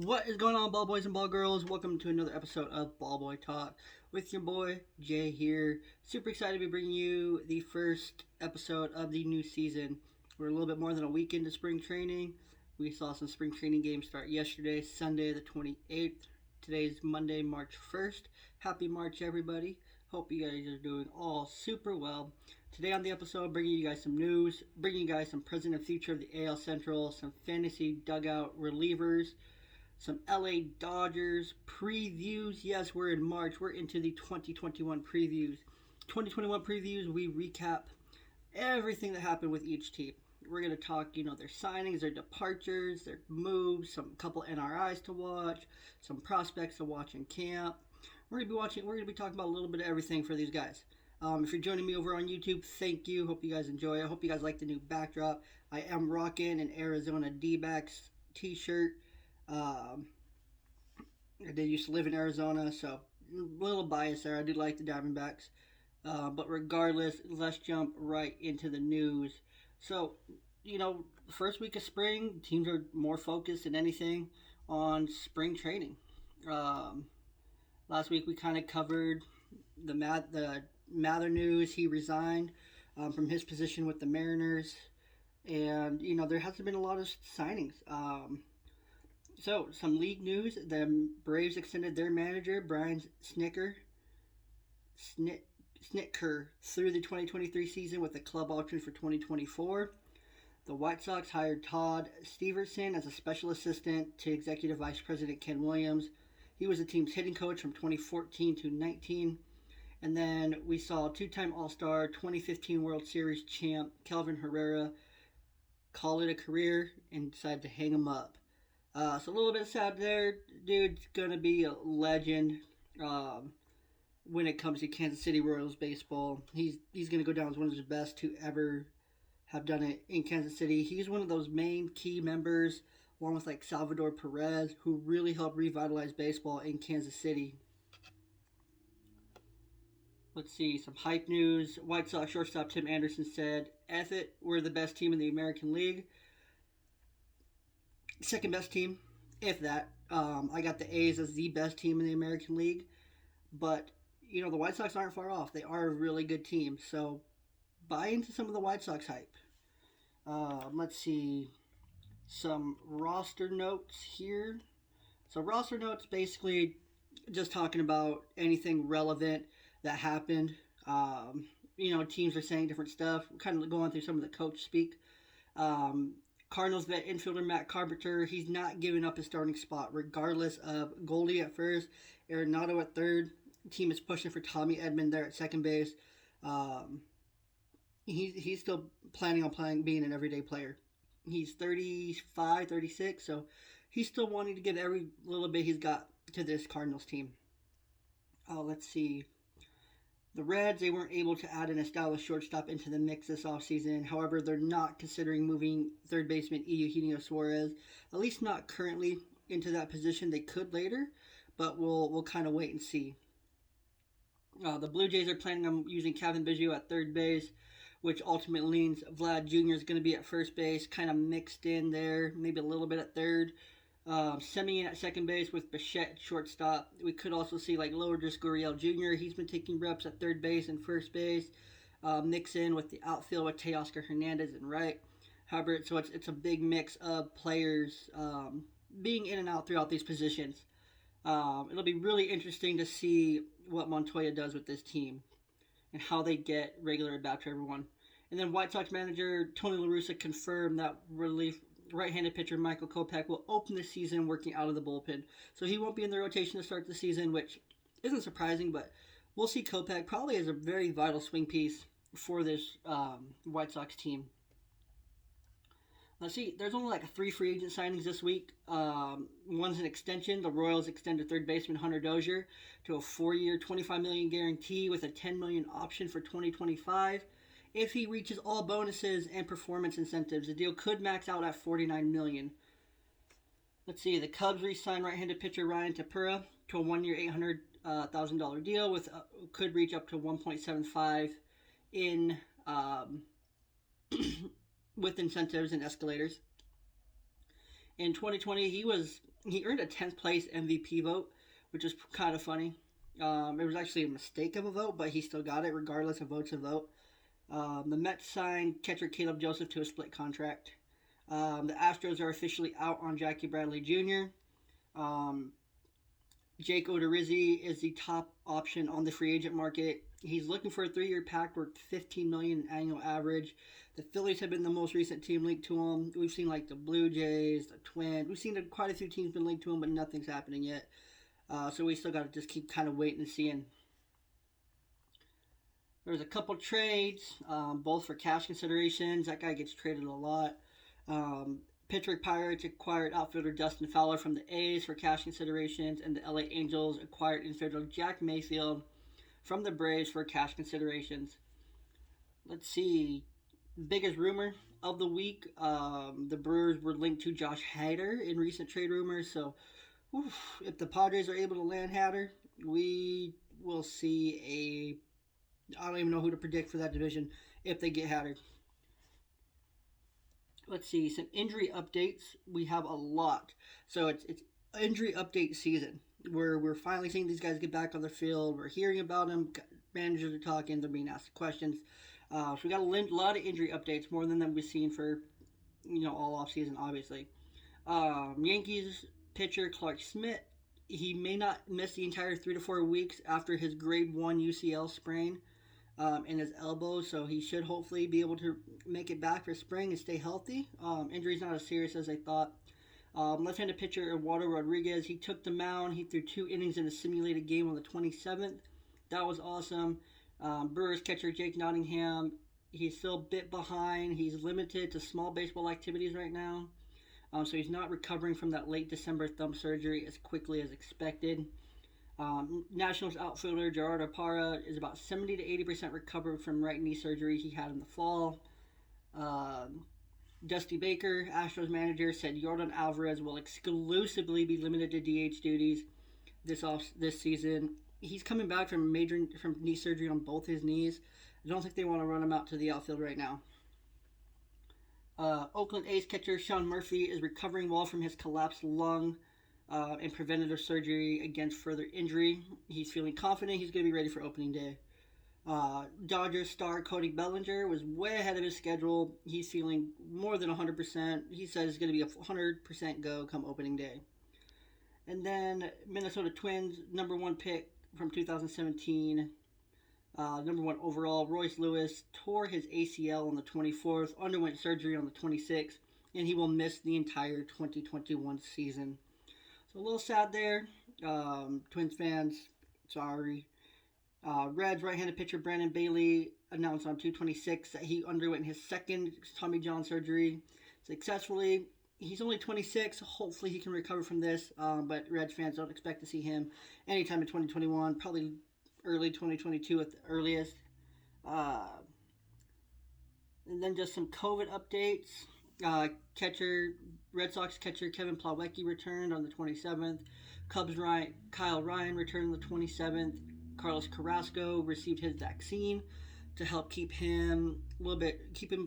What is going on, ball boys and ball girls? Welcome to another episode of Ball Boy Talk with your boy Jay here. Super excited to be bringing you the first episode of the new season. We're a little bit more than a week into spring training. We saw some spring training games start yesterday, Sunday the 28th. Today's Monday, March 1st. Happy March, everybody. Hope you guys are doing all super well. Today on the episode, bringing you guys some news, bringing you guys some present and future of the AL Central, some fantasy dugout relievers, some LA Dodgers previews. Yes, we're in March. We're into the 2021 previews. 2021 previews, we recap everything that happened with each team. We're going to talk, their signings, their departures, their moves, some couple NRIs to watch, some prospects to watch in camp. We're going to be talking about a little bit of everything for these guys. If you're joining me over on YouTube, thank you. Hope you guys enjoy it. I hope you guys like the new backdrop. I am rocking an Arizona D-backs t-shirt. I did used to live in Arizona, so a little bias there. I do like the Diamondbacks. But regardless, let's jump right into the news. So, first week of spring, teams are more focused than anything on spring training. Last week we kind of covered the Mather news. He resigned from his position with the Mariners. And, there hasn't been a lot of signings. So, some league news. The Braves extended their manager, Brian Snitker, through the 2023 season with a club option for 2024. The White Sox hired Todd Steverson as a special assistant to Executive Vice President Ken Williams. He was the team's hitting coach from 2014 to 19. And then we saw two-time All-Star, 2015 World Series champ Kelvin Herrera call it a career and decide to hang him up. So a little bit sad there. Dude's going to be a legend when it comes to Kansas City Royals baseball. He's going to go down as one of the best to ever have done it in Kansas City. He's one of those main key members, along with like Salvador Perez, who really helped revitalize baseball in Kansas City. Let's see, some hype news. White Sox shortstop Tim Anderson said, "F it, we're the best team in the American League. Second best team, if that. I got the A's as the best team in the American League. But, the White Sox aren't far off. They are a really good team. So, buy into some of the White Sox hype. Let's see. Some roster notes here. So, roster notes basically just talking about anything relevant that happened. Teams are saying different stuff. Kind of going through some of the coach speak. Cardinals vet infielder Matt Carpenter, he's not giving up his starting spot, regardless of Goldie at first, Arenado at third. The team is pushing for Tommy Edman there at second base. He's still planning on being an everyday player. He's 35, 36, so he's still wanting to give every little bit he's got to this Cardinals team. Let's see. The Reds, they weren't able to add an established shortstop into the mix this offseason. However, they're not considering moving third baseman Eugenio Suarez, at least not currently, into that position. They could later, but we'll kind of wait and see. The Blue Jays are planning on using Kevin Biggio at third base, which ultimately means Vlad Jr. is going to be at first base, kind of mixed in there, maybe a little bit at third. Semien at second base with Bichette at shortstop. We could also see like Lourdes Gurriel Jr. He's been taking reps at third base and first base. Mix in with the outfield with Teoscar Hernandez and right. However, so it's a big mix of players being in and out throughout these positions. It'll be really interesting to see what Montoya does with this team and how they get regular at bat to everyone. And then White Sox manager Tony La Russa confirmed that right-handed pitcher Michael Kopech will open the season working out of the bullpen. So he won't be in the rotation to start the season, which isn't surprising, but we'll see Kopech probably as a very vital swing piece for this White Sox team. Let's see, there's only like 3 free agent signings this week. One's an extension. The Royals extended third baseman Hunter Dozier to a 4-year, $25 million guarantee with a $10 million option for 2025. If he reaches all bonuses and performance incentives, the deal could max out at $49 million. Let's see, the Cubs re-signed right-handed pitcher Ryan Tepera to a 1-year, $800,000 deal with could reach up to 1.75 in with incentives and escalators. In 2020, he earned a 10th place MVP vote, which is kind of funny. It was actually a mistake of a vote, but he still got it regardless of votes of vote. The Mets signed catcher Caleb Joseph to a split contract. The Astros are officially out on Jackie Bradley Jr. Um, Jake Odorizzi is the top option on the free agent market. He's looking for a 3-year pact worth $15 million in annual average. The Phillies have been the most recent team linked to him. We've seen like the Blue Jays, the Twins. We've seen quite a few teams been linked to him, but nothing's happening yet. So we still got to just keep kind of waiting and seeing. There's a couple trades, both for cash considerations. That guy gets traded a lot. Pittsburgh Pirates acquired outfielder Dustin Fowler from the A's for cash considerations, and the LA Angels acquired infielder Jack Mayfield from the Braves for cash considerations. Let's see. Biggest rumor of the week, the Brewers were linked to Josh Hader in recent trade rumors, so if the Padres are able to land Hader, we will see I don't even know who to predict for that division if they get Hader. Let's see, some injury updates. We have a lot. So it's injury update season where we're finally seeing these guys get back on the field. We're hearing about them. Managers are talking. They're being asked questions. So we got a lot of injury updates, more than we've seen for all off season, obviously. Yankees pitcher Clark Schmidt. He may not miss the entire 3 to 4 weeks after his grade 1 UCL sprain in his elbow, so he should hopefully be able to make it back for spring and stay healthy. Injury's not as serious as I thought. Left-handed pitcher Eduardo Rodriguez, he took the mound. He threw 2 innings in a simulated game on the 27th. That was awesome. Brewers catcher Jake Nottingham, he's still a bit behind. He's limited to small baseball activities right now. So he's not recovering from that late December thumb surgery as quickly as expected. Nationals outfielder Gerardo Parra is about 70 to 80% recovered from right knee surgery he had in the fall. Dusty Baker, Astros manager, said Yordan Alvarez will exclusively be limited to DH duties this season. He's coming back from knee surgery on both his knees. I don't think they want to run him out to the outfield right now. Oakland A's catcher Sean Murphy is recovering well from his collapsed lung and preventative surgery against further injury. He's feeling confident he's going to be ready for opening day. Dodgers star Cody Bellinger was way ahead of his schedule. He's feeling more than 100%. He says it's going to be a 100% go come opening day. And then Minnesota Twins, number 1 pick from 2017, number 1 overall, Royce Lewis, tore his ACL on the 24th, underwent surgery on the 26th, and he will miss the entire 2021 season. So a little sad there. Twins fans, sorry. Reds right-handed pitcher Brandon Bailey announced on 2/26 that he underwent his second Tommy John surgery successfully. He's only 26. Hopefully he can recover from this, but Reds fans don't expect to see him anytime in 2021, probably early 2022 at the earliest. And then just some COVID updates. Red Sox catcher Kevin Plawecki returned on the 27th. Cubs Kyle Ryan returned on the 27th. Carlos Carrasco received his vaccine to help keep him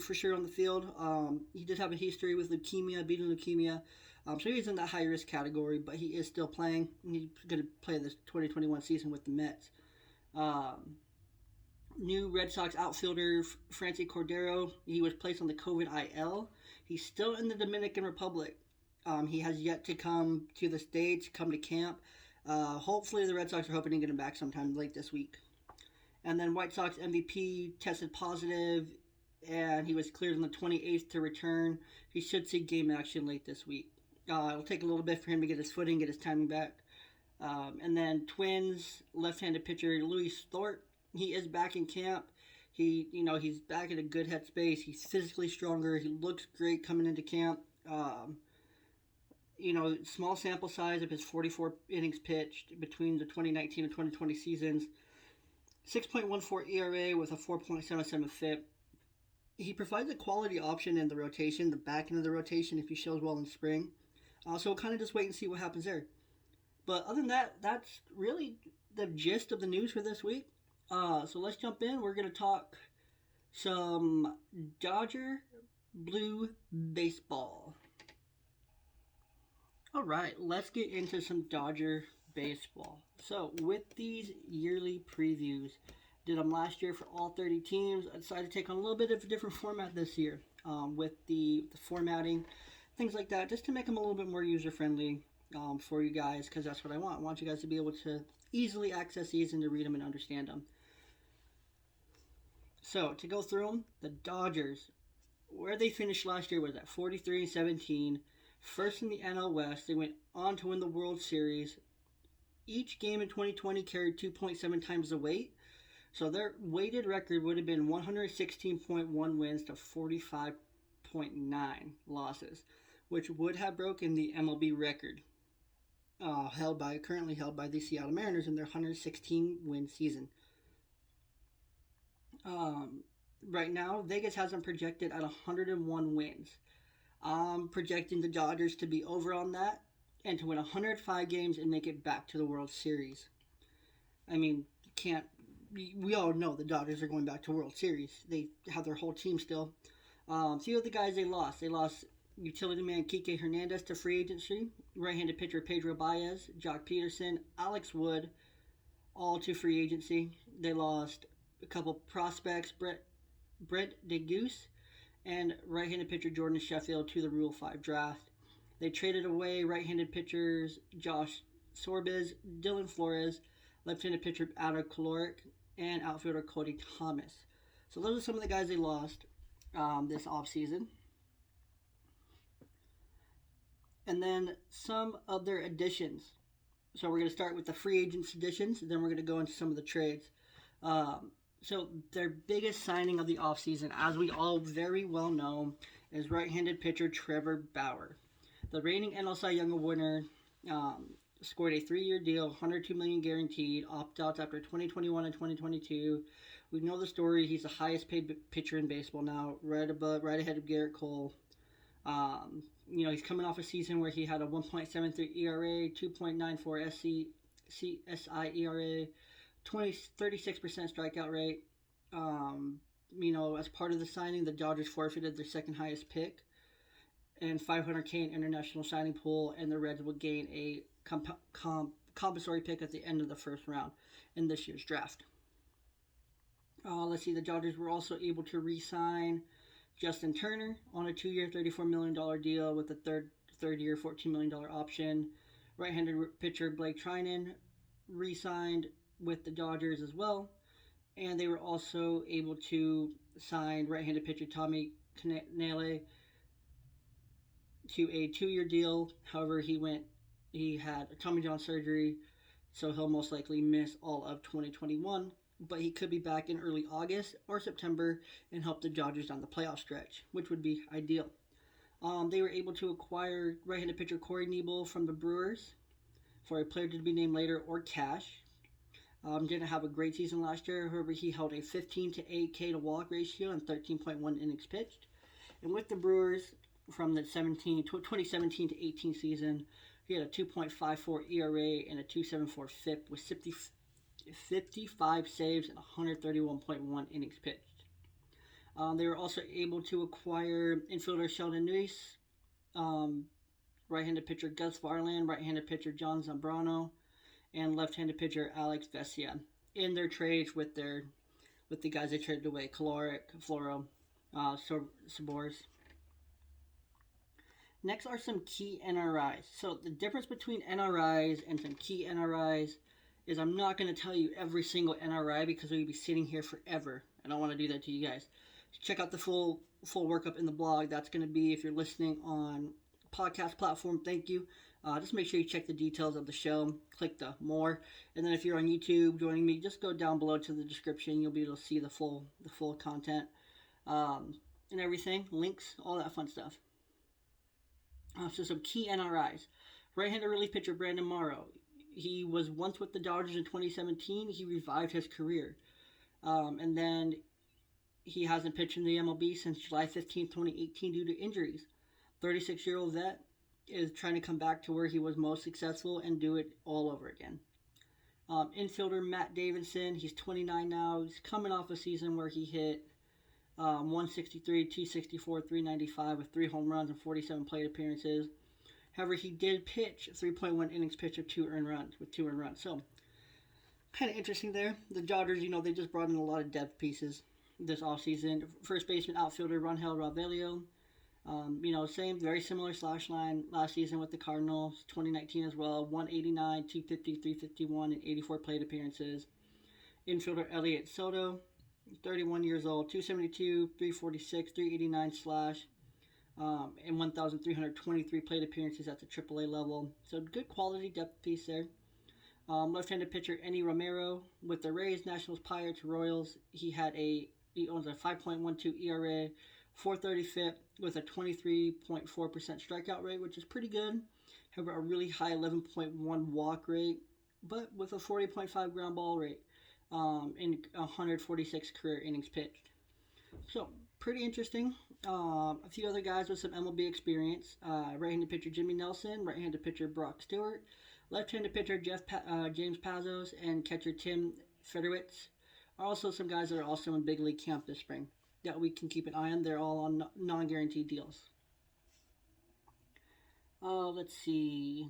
for sure on the field. He did have a history with beating leukemia. So he's in that high risk category, but he is still playing. He's going to play this 2021 season with the Mets. New Red Sox outfielder Francie Cordero, he was placed on the COVID IL. He's still in the Dominican Republic. He has yet to come to the States, come to camp. Hopefully the Red Sox are hoping to get him back sometime late this week. And then White Sox MVP tested positive, and he was cleared on the 28th to return. He should see game action late this week. It'll take a little bit for him to get his footing, get his timing back. And then Twins left-handed pitcher Luis Thorpe, he is back in camp. He's back in a good headspace. He's physically stronger. He looks great coming into camp. Small sample size of his 44 innings pitched between the 2019 and 2020 seasons. 6.14 ERA with a 4.77 FIP. He provides a quality option in the rotation, the back end of the rotation, if he shows well in spring. So we'll kind of just wait and see what happens there. But other than that, that's really the gist of the news for this week. So let's jump in. We're going to talk some Dodger Blue baseball. All right, let's get into some Dodger baseball. So, with these yearly previews, did them last year for all 30 teams. I decided to take on a little bit of a different format this year with the formatting, things like that, just to make them a little bit more user friendly for you guys, because that's what I want. I want you guys to be able to easily access these and to read them and understand them. So, to go through them, the Dodgers, where they finished last year was at 43-17, first in the NL West. They went on to win the World Series. Each game in 2020 carried 2.7 times the weight. So their weighted record would have been 116.1 wins to 45.9 losses, which would have broken the MLB record currently held by the Seattle Mariners in their 116 win season. Right now, Vegas has them projected at 101 wins. I'm projecting the Dodgers to be over on that and to win 105 games and make it back to the World Series. I mean, you can't. We all know the Dodgers are going back to World Series. They have their whole team still. Few of the guys they lost. They lost utility man Kike Hernandez to free agency, right-handed pitcher Pedro Baez, Jock Peterson, Alex Wood, all to free agency. They lost a couple prospects, Brent DeGoose, and right-handed pitcher Jordan Sheffield to the Rule 5 draft. They traded away right-handed pitchers Josh Sorbiz, Dylan Flores, left-handed pitcher Adam Kaloric, and outfielder Cody Thomas. So those are some of the guys they lost this offseason. And then some of their additions. So we're going to start with the free agents additions, and then we're going to go into some of the trades. So their biggest signing of the offseason, as we all very well know, is right-handed pitcher Trevor Bauer. The reigning NL Cy Young winner scored a 3-year deal, $102 million guaranteed, opt-outs after 2021 and 2022. We know the story. He's the highest paid pitcher in baseball now, right ahead of Garrett Cole. He's coming off a season where he had a 1.73 ERA, 2.94 CSI ERA, 36% strikeout rate. As part of the signing, the Dodgers forfeited their second highest pick and $500K in international signing pool, and the Reds will gain a compensatory pick at the end of the first round in this year's draft. The Dodgers were also able to re-sign Justin Turner on a 2-year, $34 million deal with a third-year, $14 million option. Right-handed pitcher Blake Trinan re-signed with the Dodgers as well. And they were also able to sign right-handed pitcher Tommy Canale to a 2-year deal. However, he had a Tommy John surgery, so he'll most likely miss all of 2021. But he could be back in early August or September and help the Dodgers down the playoff stretch, which would be ideal. They were able to acquire right-handed pitcher Cory Niebel from the Brewers for a player to be named later or cash. Didn't have a great season last year. However, he held a 15 to 8K to walk ratio and 13.1 innings pitched. And with the Brewers from the 2017 to 18 season, he had a 2.54 ERA and a 2.74 FIP with 55 saves and 131.1 innings pitched. They were also able to acquire infielder Sheldon Neuse, right-handed pitcher Gus Varland, right-handed pitcher John Zambrano, and left-handed pitcher Alex Vesia in their trades with the guys they traded away, Kaloric, Floro, Sabors. Next are some key NRIs. So the difference between NRIs and some key NRIs is I'm not going to tell you every single NRI because we'd be sitting here forever. I don't want to do that to you guys. Check out the full workup in the blog. That's going to be, if you're listening on podcast platform, thank you. Just make sure you check the details of the show. Click the more. And then if you're on YouTube joining me, just go down below to the description. You'll be able to see the full content and everything. Links, all that fun stuff. So some key NRIs. Right-handed relief pitcher Brandon Morrow. He was once with the Dodgers in 2017. He revived his career. And then he hasn't pitched in the MLB since July 15, 2018 due to injuries. 36-year-old vet is trying to come back to where he was most successful and do it all over again. Infielder Matt Davidson, he's 29 now. He's coming off a season where he hit 163, 264, 395 with 3 home runs and 47 plate appearances. However, he did pitch 3.1 innings pitched with 2 earned runs. So, kind of interesting there. The Dodgers, they just brought in a lot of depth pieces this offseason. First baseman, outfielder, Rangel Ravelio. Same, very similar slash line last season with the Cardinals, 2019 as well. 189, 250, 351, and 84 plate appearances. Infielder Elliot Soto, 31 years old, 272, 346, 389 slash, and 1,323 plate appearances at the AAA level. So good quality depth piece there. Left-handed pitcher Enny Romero with the Rays, Nationals, Pirates, Royals. He owns a 5.12 ERA, 430 FIP with a 23.4% strikeout rate, which is pretty good. However, a really high 11.1 walk rate, but with a 40.5 ground ball rate in 146 career innings pitched. So, pretty interesting. A few other guys with some MLB experience. Right-handed pitcher Jimmy Nelson, right-handed pitcher Brock Stewart, left-handed pitcher James Pazos, and catcher Tim Federowicz are also some guys that are also in big league camp this spring that we can keep an eye on. They're all on non-guaranteed deals. Let's see.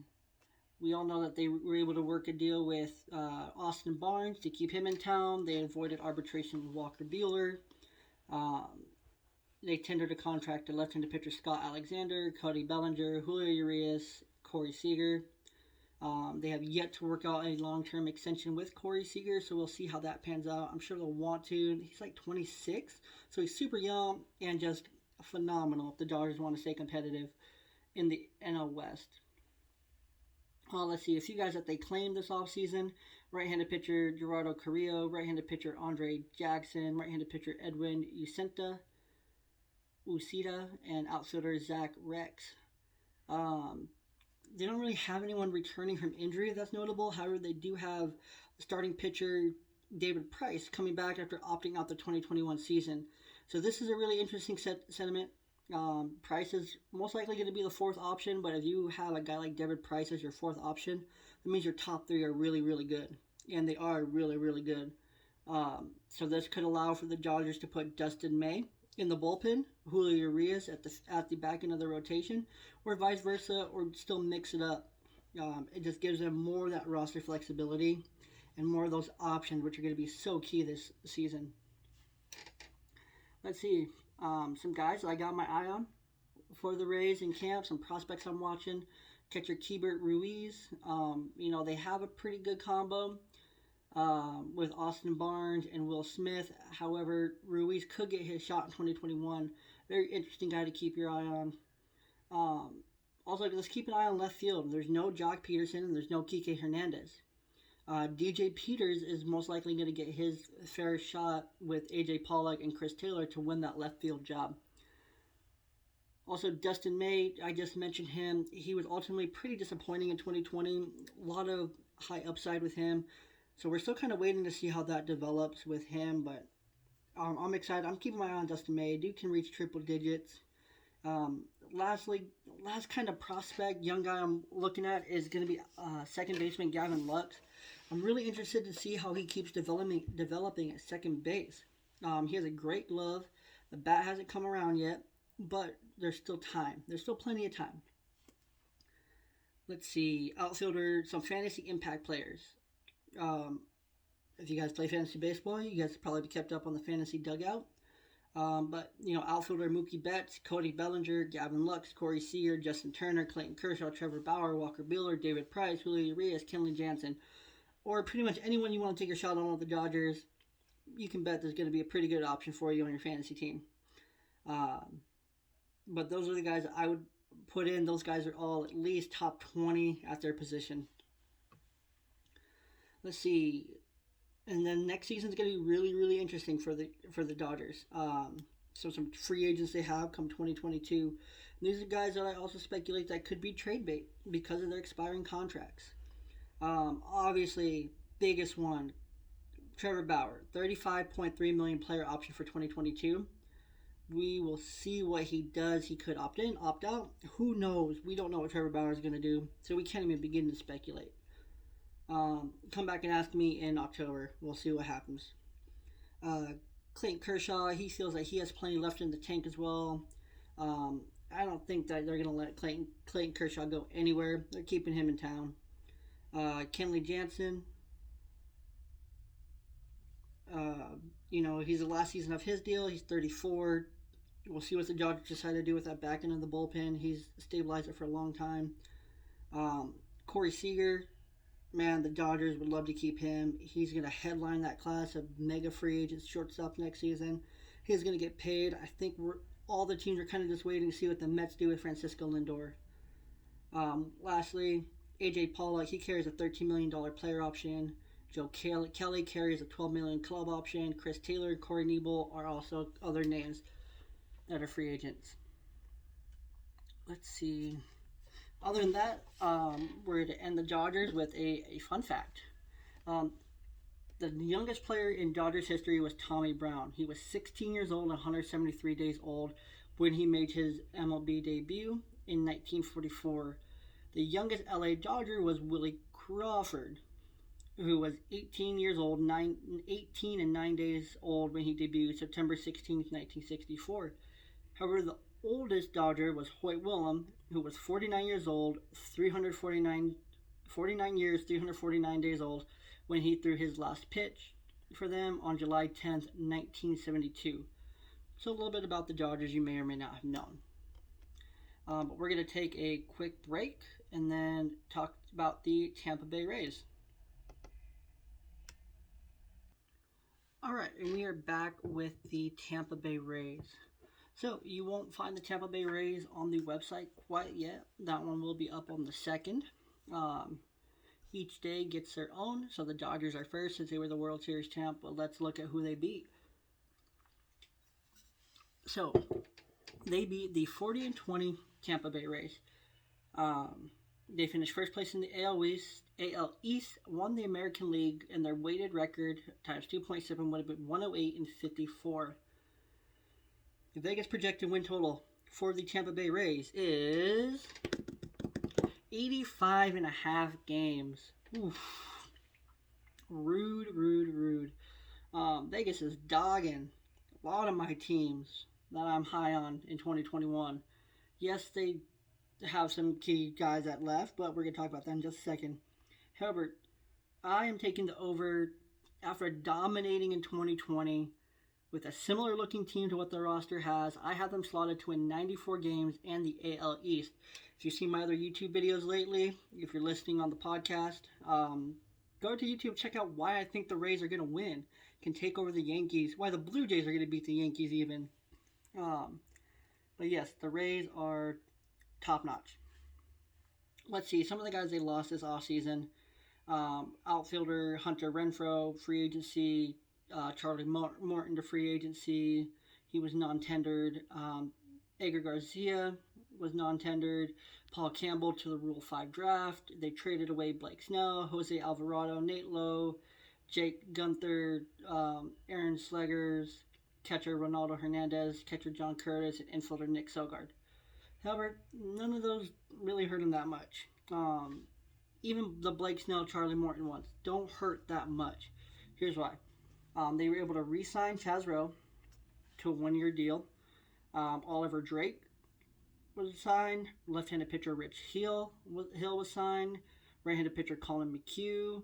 We all know that they were able to work a deal with Austin Barnes to keep him in town. They avoided arbitration with Walker Buehler. They tendered a contract to left-handed pitcher Scott Alexander, Cody Bellinger, Julio Urias, Corey Seager. They have yet to work out a long-term extension with Corey Seager, so we'll see how that pans out. I'm sure they'll want to. He's like 26, so he's super young and just phenomenal if the Dodgers want to stay competitive in the NL West. Let's see, a few guys that they claimed this offseason. Right-handed pitcher Gerardo Carrillo, right-handed pitcher Andre Jackson, right-handed pitcher Edwin Ucita, and outfielder Zach Rex. They don't really have anyone returning from injury that's notable. However, they do have starting pitcher David Price coming back after opting out the 2021 season. So this is a really interesting sentiment. Price is most likely going to be the fourth option, but if you have a guy like David Price as your fourth option, that means your top three are really, really good. And they are really, really good. So this could allow for the Dodgers to put Dustin May in the bullpen, Julio Urias at the back end of the rotation, or vice versa, or still mix it up. It just gives them more of that roster flexibility and more of those options, which are going to be so key this season. Let's see. Some guys that I got my eye on for the Rays in camp, some prospects I'm watching. Catcher Keibert Ruiz. They have a pretty good combo with Austin Barnes and Will Smith. However, Ruiz could get his shot in 2021. Very interesting guy to keep your eye on. Also, let's keep an eye on left field. There's no Jock Peterson and there's no Kike Hernandez. DJ Peters is most likely going to get his fair shot with AJ Pollock and Chris Taylor to win that left field job. Also, Dustin May, I just mentioned him. He was ultimately pretty disappointing in 2020. A lot of high upside with him. So we're still kind of waiting to see how that develops with him. But I'm excited. I'm keeping my eye on Dustin May. Dude can reach triple digits. Last kind of prospect, young guy I'm looking at is going to be second baseman Gavin Lux. I'm really interested to see how he keeps developing at second base. He has a great glove. The bat hasn't come around yet, but there's still time. There's still plenty of time. Let's see. Outfielder, some fantasy impact players. If you guys play fantasy baseball, you guys probably be kept up on the fantasy dugout. But outfielder Mookie Betts, Cody Bellinger, Gavin Lux, Corey Seager, Justin Turner, Clayton Kershaw, Trevor Bauer, Walker Buehler, David Price, Julio Urias, Kenley Jansen, or pretty much anyone you want to take a shot on with the Dodgers, you can bet there's going to be a pretty good option for you on your fantasy team. But those are the guys that I would put in. Those guys are all at least top 20 at their position. Let's see. And then next season is going to be really, really interesting for the Dodgers. So some free agents they have come 2022. These are guys that I also speculate that could be trade bait because of their expiring contracts. Obviously, biggest one, Trevor Bauer, $35.3 million player option for 2022. We will see what he does. He could opt in, opt out. Who knows? We don't know what Trevor Bauer is going to do, so we can't even begin to speculate. Come back and ask me in October. We'll see what happens. Clint Kershaw, he feels like he has plenty left in the tank as well. I don't think that they're going to let Clayton Kershaw go anywhere. They're keeping him in town. Kenley Jansen, he's the last season of his deal. He's 34. We'll see what the Dodgers decide to do with that back end of the bullpen. He's stabilized it for a long time. Corey Seager, man, the Dodgers would love to keep him. He's going to headline that class of mega free agents shortstop next season. He's going to get paid. I think all the teams are kind of just waiting to see what the Mets do with Francisco Lindor. Lastly, A.J. Pollock, he carries a $13 million player option. Joe Kelly carries a $12 million club option. Chris Taylor and Cory Niebel are also other names that are free agents. Let's see. Other than that, we're to end the Dodgers with a fun fact. The youngest player in Dodgers history was Tommy Brown. He was 16 years old and 173 days old when he made his MLB debut in 1944. The youngest LA Dodger was Willie Crawford, who was 18 years old, 18 and 9 days old when he debuted September 16, 1964. However, the oldest Dodger was Hoyt Willem, who was 49 years old, 49 years, 349 days old when he threw his last pitch for them on July 10th, 1972. So a little bit about the Dodgers you may or may not have known. But we're going to take a quick break and then talk about the Tampa Bay Rays. All right, and we are back with the Tampa Bay Rays. So you won't find the Tampa Bay Rays on the website quite yet. That one will be up on the 2nd. Each day gets their own. So the Dodgers are first since they were the World Series champ. But let's look at who they beat. So they beat the 40-20 Tampa Bay Rays. They finished first place in the AL East, won the American League, and their weighted record times 2.7 would have been 108 and 54. The Vegas projected win total for the Tampa Bay Rays is 85.5 games. Oof. Rude. Vegas is dogging a lot of my teams that I'm high on in 2021. Yes, they have some key guys that left, but we're going to talk about that in just a second. However, I am taking the over after dominating in 2020 with a similar looking team to what the roster has. I have them slotted to win 94 games and the AL East. If you've seen my other YouTube videos lately, if you're listening on the podcast, go to YouTube, check out why I think the Rays are going to win, can take over the Yankees, why the Blue Jays are going to beat the Yankees even. But yes, the Rays are top notch. Let's see, some of the guys they lost this offseason. Outfielder Hunter Renfroe, free agency. Charlie Morton to free agency. He was non-tendered. Edgar Garcia was non-tendered. Paul Campbell to the Rule 5 draft. They traded away Blake Snell, Jose Alvarado, Nate Lowe, Jake Gunther, Aaron Slegers, catcher Ronaldo Hernandez, catcher John Curtis, and infielder Nick Sogard. However, none of those really hurt him that much. Even the Blake Snell, Charlie Morton ones don't hurt that much. Here's why. They were able to re-sign Chaz Rowe to a one-year deal. Oliver Drake was signed. Left-handed pitcher Rich Hill was signed. Right-handed pitcher Colin McHugh.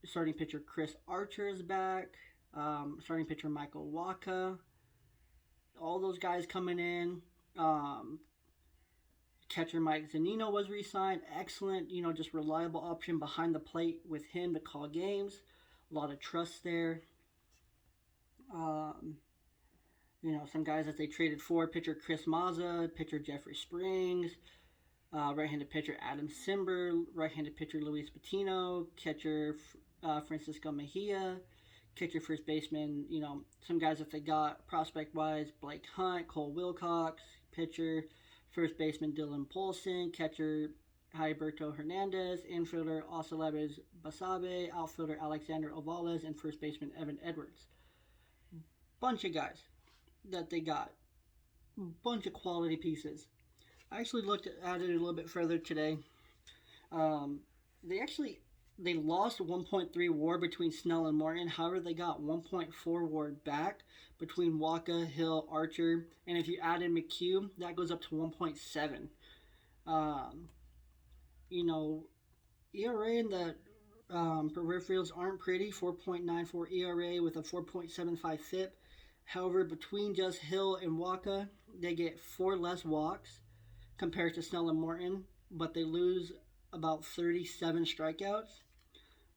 Starting pitcher Chris Archer is back. Starting pitcher Michael Wacha. All those guys coming in. Catcher Mike Zunino was re-signed. Excellent, just reliable option behind the plate with him to call games. A lot of trust there. Some guys that they traded for, pitcher Chris Mazza, pitcher Jeffrey Springs, right-handed pitcher Adam Simber, right-handed pitcher Luis Patino, catcher Francisco Mejia, catcher first baseman, some guys that they got prospect-wise, Blake Hunt, Cole Wilcox, pitcher, first baseman Dylan Polson, catcher Heriberto Hernandez, infielder Osalebes Basabe, outfielder Alexander Ovales, and first baseman Evan Edwards. Bunch of guys that they got. Bunch of quality pieces. I actually looked at it a little bit further today. they lost 1.3 WAR between Snell and Martin. However, they got 1.4 WAR back between Waka, Hill, Archer, and if you add in McHugh, that goes up to 1.7. Um, you know, ERA in the peripherals aren't pretty. 4.94 ERA with a 4.75 FIP. However, between just Hill and Waka, they get 4 less walks compared to Snell and Martin, but they lose about 37 strikeouts,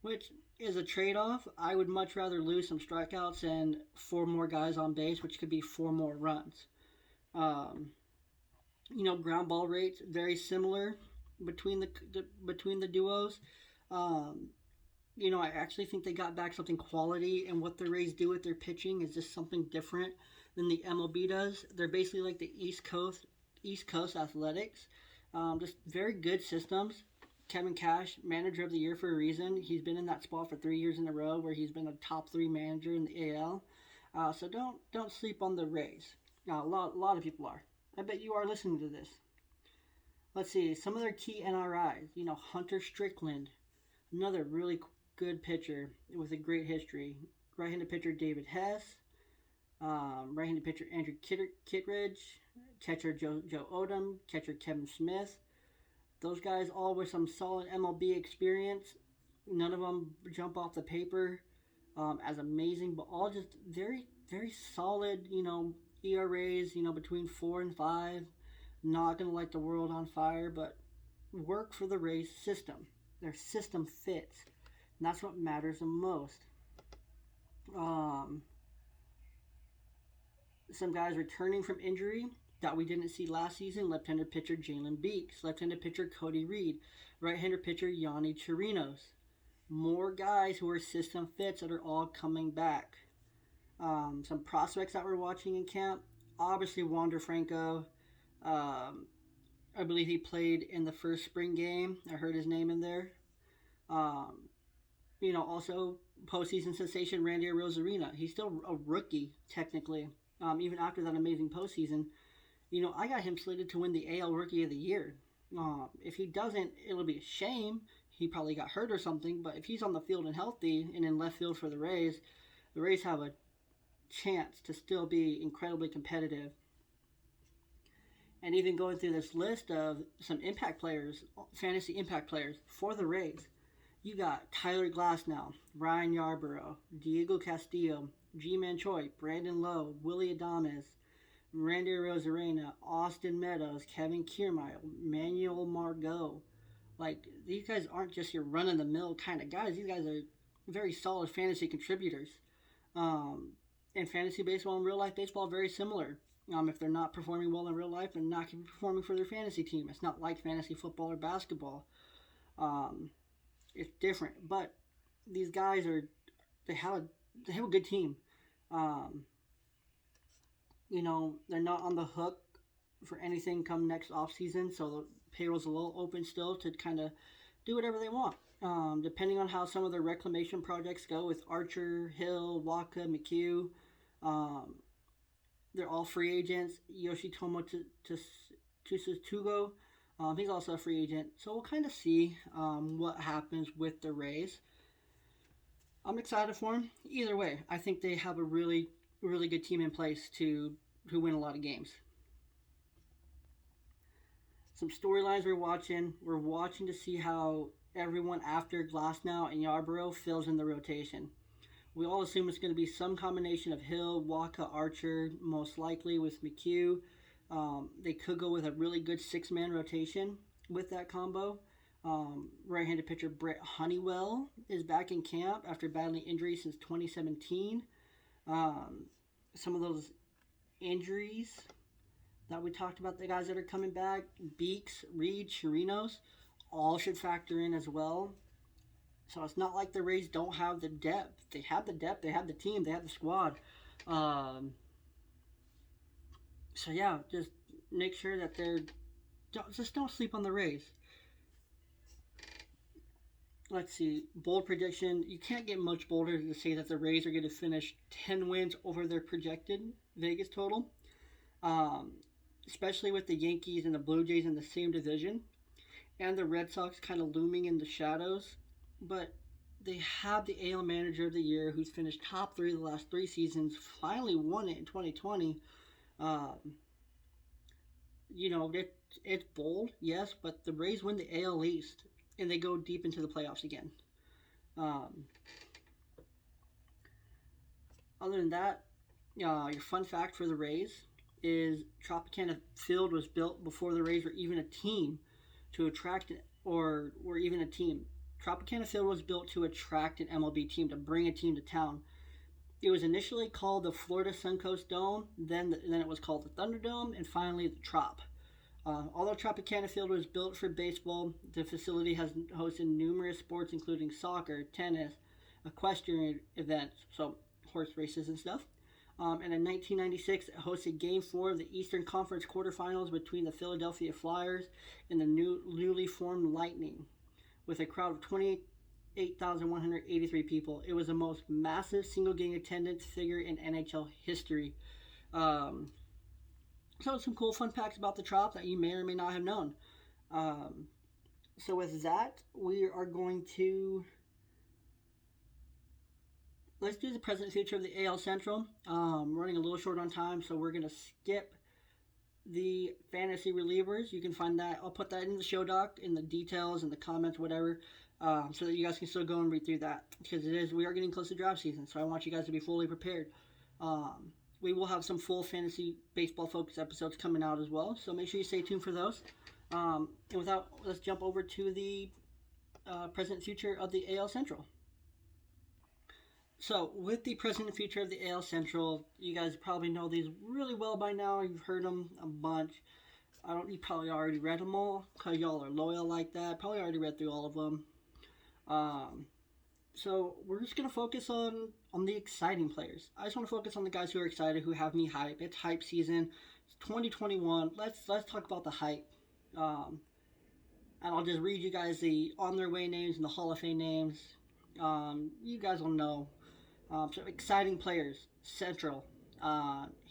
which is a trade-off. I would much rather lose some strikeouts and 4 more guys on base, which could be 4 more runs. Um, ground ball rates very similar between the duos. Um, I actually think they got back something quality, and what the Rays do with their pitching is just something different than the MLB does. They're basically like the East Coast Athletics, just very good systems. Kevin Cash, manager of the year for a reason. He's been in that spot for 3 years in a row, where he's been a top 3 manager in the AL. So don't sleep on the Rays. A lot of people are. I bet you are listening to this. Let's see some of their key NRIs. Hunter Strickland, another really good pitcher with a great history. Right-handed pitcher David Hess, right-handed pitcher Andrew Kittredge, catcher Joe Odom, catcher Kevin Smith. Those guys all with some solid MLB experience. None of them jump off the paper as amazing, but all just very, very solid, ERAs, between 4 and 5. Not going to light the world on fire, but work for the Rays system. Their system fits. And that's what matters the most. Some guys returning from injury that we didn't see last season. Left-handed pitcher Jalen Beeks. Left-handed pitcher Cody Reed. Right-handed pitcher Yanni Chirinos. More guys who are system fits that are all coming back. Some prospects that we're watching in camp. Obviously, Wander Franco. I believe he played in the first spring game. I heard his name in there. Also postseason sensation Randy Arozarena. He's still a rookie, technically. Even after that amazing postseason. I got him slated to win the AL Rookie of the Year. If he doesn't, it'll be a shame. He probably got hurt or something. But if he's on the field and healthy and in left field for the Rays have a chance to still be incredibly competitive. And even going through this list of some impact players, fantasy impact players for the Rays, you got Tyler Glasnow, Ryan Yarborough, Diego Castillo, G-Man Choi, Brandon Lowe, Willie Adames, Randy Arozarena, Austin Meadows, Kevin Kiermaier, Manuel Margot. These guys aren't just your run-of-the-mill kind of guys. These guys are very solid fantasy contributors. And fantasy baseball and real-life baseball are very similar. If they're not performing well in real life, they're not going to be performing for their fantasy team. It's not like fantasy football or basketball. It's different. But these guys they have a good team. They're not on the hook for anything come next offseason, so the payroll's a little open still to kind of do whatever they want. Depending on how some of their reclamation projects go with Archer, Hill, Waka, McHugh, they're all free agents. Yoshitomo Tsutsugo, he's also a free agent. So we'll kind of see what happens with the Rays. I'm excited for them. Either way, I think they have a really, really good team in place to win a lot of games. Some storylines we're watching. We're watching to see how everyone after Glasnow and Yarborough fills in the rotation. We all assume it's going to be some combination of Hill, Waka, Archer, most likely with McHugh. They could go with a really good 6-man rotation with that combo. Right-handed pitcher Brett Honeywell is back in camp after battling injuries since 2017. Some of those injuries that we talked about, the guys that are coming back, Beeks, Reed, Chirinos, all should factor in as well. So it's not like the Rays don't have the depth. They have the depth, they have the team, they have the squad. So yeah, just make sure that don't sleep on the Rays. Let's see, bold prediction. You can't get much bolder to say that the Rays are going to finish 10 wins over their projected Vegas total. Especially with the Yankees and the Blue Jays in the same division. And the Red Sox kind of looming in the shadows. but they have the AL Manager of the Year, who's finished top three the last three seasons. Finally won it in 2020. Um, it's bold, yes, but the Rays win the AL East and they go deep into the playoffs again. Um, Other than that, your fun fact for the Rays is Tropicana Field was built before the Rays were even a team to attract or were even a team. Tropicana Field was built to attract an MLB team, to bring a team to town. It was initially called the Florida Suncoast Dome, then it was called the Thunderdome, and finally the Trop. Although Tropicana Field was built for baseball, the facility has hosted numerous sports, including soccer, tennis, equestrian events, so horse races and stuff. And in 1996, it hosted Game 4 of the Eastern Conference quarterfinals between the Philadelphia Flyers and the newly formed Lightning, with a crowd of 28,183 people. It was the most massive single game attendance figure in NHL history. Um, so some cool fun facts about the Trop that you may or may not have known. Um, so with that, we are going to let's do the present future of the AL Central. Running a little short on time, so we're gonna skip the fantasy relievers. You can find that. I'll put that in the show doc, in the details, in the comments, whatever, so that you guys can still go and read through that, because we are getting close to draft season, so I want you guys to be fully prepared. We will have some full fantasy baseball focus episodes coming out as well, so make sure you stay tuned for those. And let's jump over to the present future of the AL Central. So, with the present and future of the AL Central, you guys probably know these really well by now. You've heard them a bunch. You probably already read them all, because y'all are loyal like that. Probably already read through all of them. So, we're just going to focus on the exciting players. I just want to focus on the guys who are excited, who have me hype. It's hype season. It's 2021. Let's talk about the hype. And I'll just read you guys the on their way names and the Hall of Fame names. You guys will know. So exciting players, Central,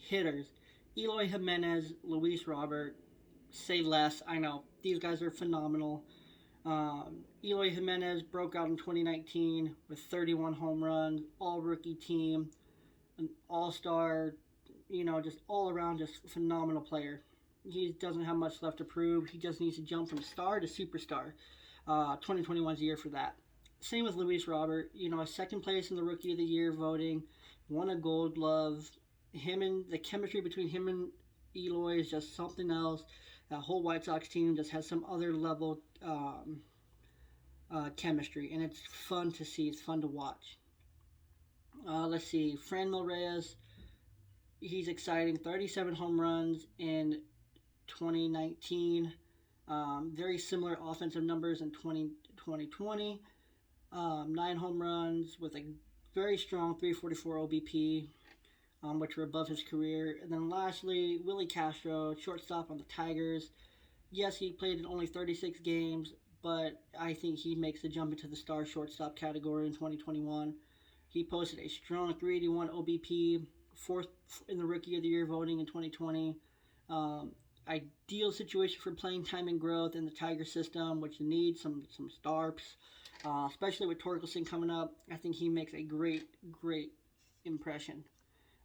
hitters, Eloy Jimenez, Luis Robert, say less, I know, these guys are phenomenal. Eloy Jimenez broke out in 2019 with 31 home runs, all rookie team, an all-star, just all around, just phenomenal player. He doesn't have much left to prove. He just needs to jump from star to superstar. 2021 is the year for that. Same with Luis Robert, a second place in the Rookie of the Year voting, won a Gold Glove. The chemistry between him and Eloy is just something else. That whole White Sox team just has some other level chemistry, and it's fun to see. It's fun to watch. Let's see, Franmil Reyes, he's exciting. 37 home runs in 2019. Very similar offensive numbers in 2020. 9 home runs with a very strong 344 OBP, which were above his career. And then lastly, Willie Castro, shortstop on the Tigers. Yes, he played in only 36 games, but I think he makes the jump into the star shortstop category in 2021. He posted a strong 381 OBP, fourth in the Rookie of the Year voting in 2020. Ideal situation for playing time and growth in the Tiger system, which needs some stars. Especially with Torkelson coming up, I think he makes a great impression.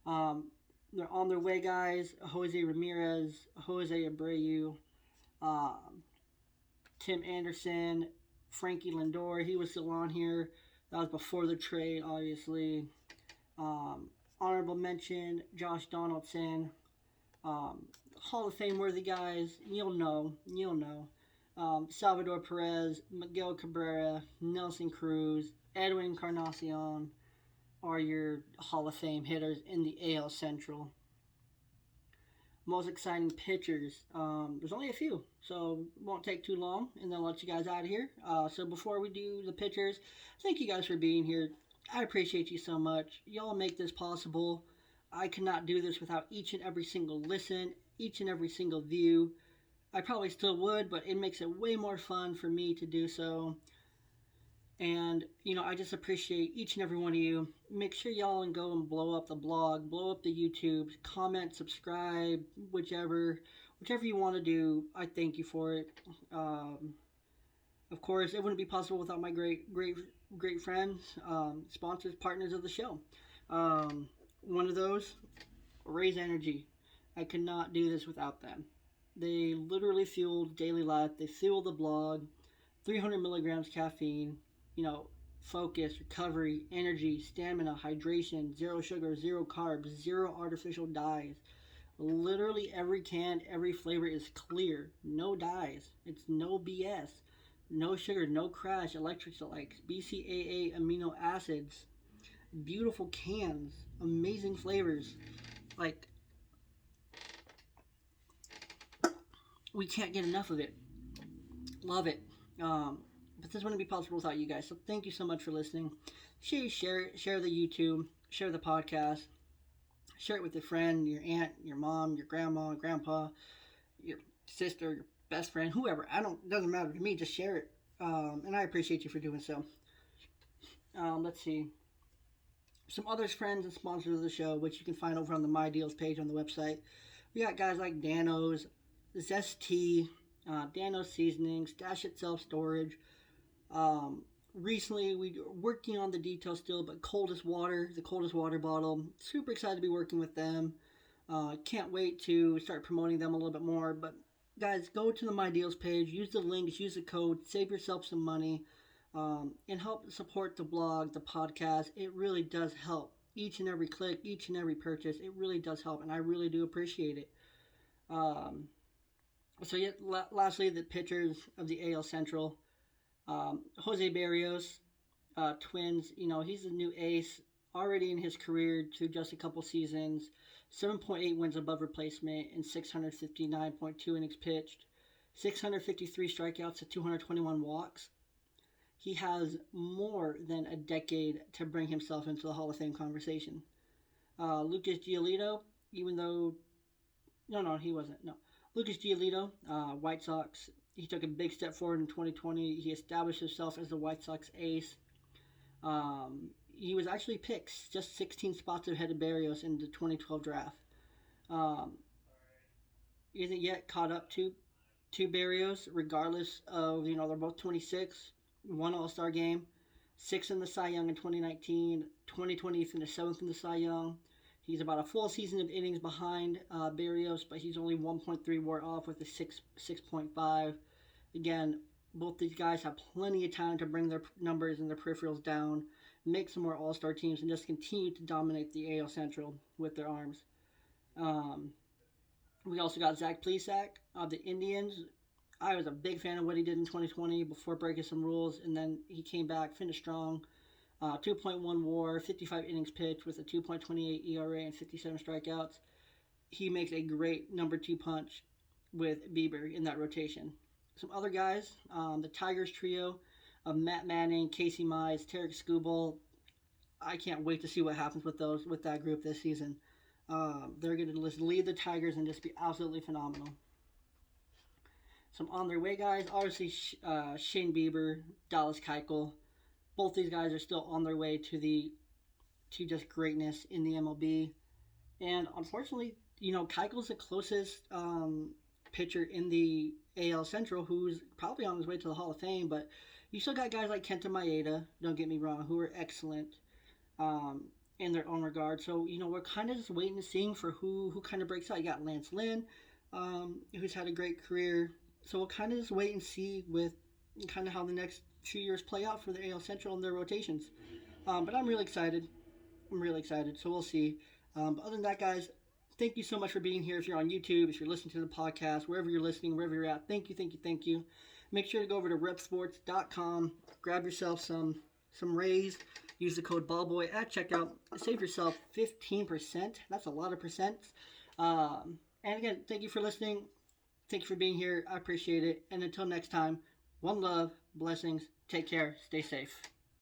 They're on their way, guys. Jose Ramirez, Jose Abreu, Tim Anderson, Frankie Lindor. He was still on here. That was before the trade, obviously. Honorable mention, Josh Donaldson. Hall of Fame worthy guys. You'll know. Salvador Perez, Miguel Cabrera, Nelson Cruz, Edwin Encarnacion are your Hall of Fame hitters in the AL Central. Most exciting pitchers. There's only a few, so it won't take too long, and then I'll let you guys out of here. So before we do the pitchers, thank you guys for being here. I appreciate you so much. Y'all make this possible. I could not do this without each and every single listen, each and every single view. I probably still would, but it makes it way more fun for me to do so. And, I just appreciate each and every one of you. Make sure y'all and go and blow up the blog, blow up the YouTube, comment, subscribe, whichever you want to do. I thank you for it. Of of course, it wouldn't be possible without my great friends, sponsors, partners of the show. One of those, Raise Energy. I could not do this without them. They literally fuel daily life. They fuel the blog. 300 milligrams caffeine. Focus, recovery, energy, stamina, hydration, zero sugar, zero carbs, zero artificial dyes. Literally every can, every flavor is clear. No dyes. It's no BS. No sugar, no crash, electrolytes, BCAA amino acids. Beautiful cans. Amazing flavors. Like, we can't get enough of it. Love it. But this wouldn't be possible without you guys. So thank you so much for listening. Share the YouTube, share the podcast, share it with your friend, your aunt, your mom, your grandma, grandpa, your sister, your best friend, whoever. Doesn't matter to me. Just share it. And I appreciate you for doing so. Let's see. Some other friends and sponsors of the show, which you can find over on the My Deals page on the website. We got guys like Dano's, Zest Tea, Dano's Seasonings, Dash It Self Storage. Recently, we're working on the details still, but the coldest water bottle. Super excited to be working with them. Can't wait to start promoting them a little bit more. But guys, go to the My Deals page, use the links, use the code, save yourself some money, and help support the blog, the podcast. It really does help. Each and every click, each and every purchase, it really does help, and I really do appreciate it. Lastly, the pitchers of the AL Central. Jose Barrios, Twins, he's a new ace, already in his career to just a couple seasons, 7.8 wins above replacement and 659.2 innings pitched, 653 strikeouts to 221 walks. He has more than a decade to bring himself into the Hall of Fame conversation. Lucas Giolito, even though... No, he wasn't. No. Lucas Giolito, White Sox. He took a big step forward in 2020. He established himself as the White Sox ace. He was actually picked just 16 spots ahead of Barrios in the 2012 draft. He isn't yet caught up to Barrios, regardless of, they're both 26, one All-Star game, 6th in the Cy Young in 2019, 2020 finished 7th in the Cy Young. He's about a full season of innings behind Barrios, but he's only 1.3 WAR off with a 6.5. Again, both these guys have plenty of time to bring their numbers and their peripherals down, make some more all-star teams, and just continue to dominate the AL Central with their arms. We also got Zach Plesac of the Indians. I was a big fan of what he did in 2020 before breaking some rules, and then he came back, finished strong. 2.1 WAR, 55 innings pitched with a 2.28 ERA and 57 strikeouts. He makes a great number 2 punch with Bieber in that rotation. Some other guys, the Tigers trio of Matt Manning, Casey Mize, Tarek Skubal. I can't wait to see what happens with that group this season. They're going to just lead the Tigers and just be absolutely phenomenal. Some on their way guys, obviously Shane Bieber, Dallas Keuchel. Both these guys are still on their way to just greatness in the MLB. And unfortunately, Keuchel's the closest pitcher in the AL Central who's probably on his way to the Hall of Fame. But you still got guys like Kenta Maeda, don't get me wrong, who are excellent in their own regard. So, we're kind of just waiting and seeing for who kind of breaks out. You got Lance Lynn, who's had a great career. So we'll kind of just wait and see with kind of how the next few years play out for the AL Central and their rotations. But I'm really excited. So we'll see. But other than that, guys, thank you so much for being here. If you're on YouTube, if you're listening to the podcast, wherever you're listening, wherever you're at, thank you. Make sure to go over to repsports.com, grab yourself some Rays, use the code BALLBOY at checkout, save yourself 15%. That's a lot of percents. And again, thank you for listening. Thank you for being here. I appreciate it. And until next time, one love, blessings, take care, stay safe.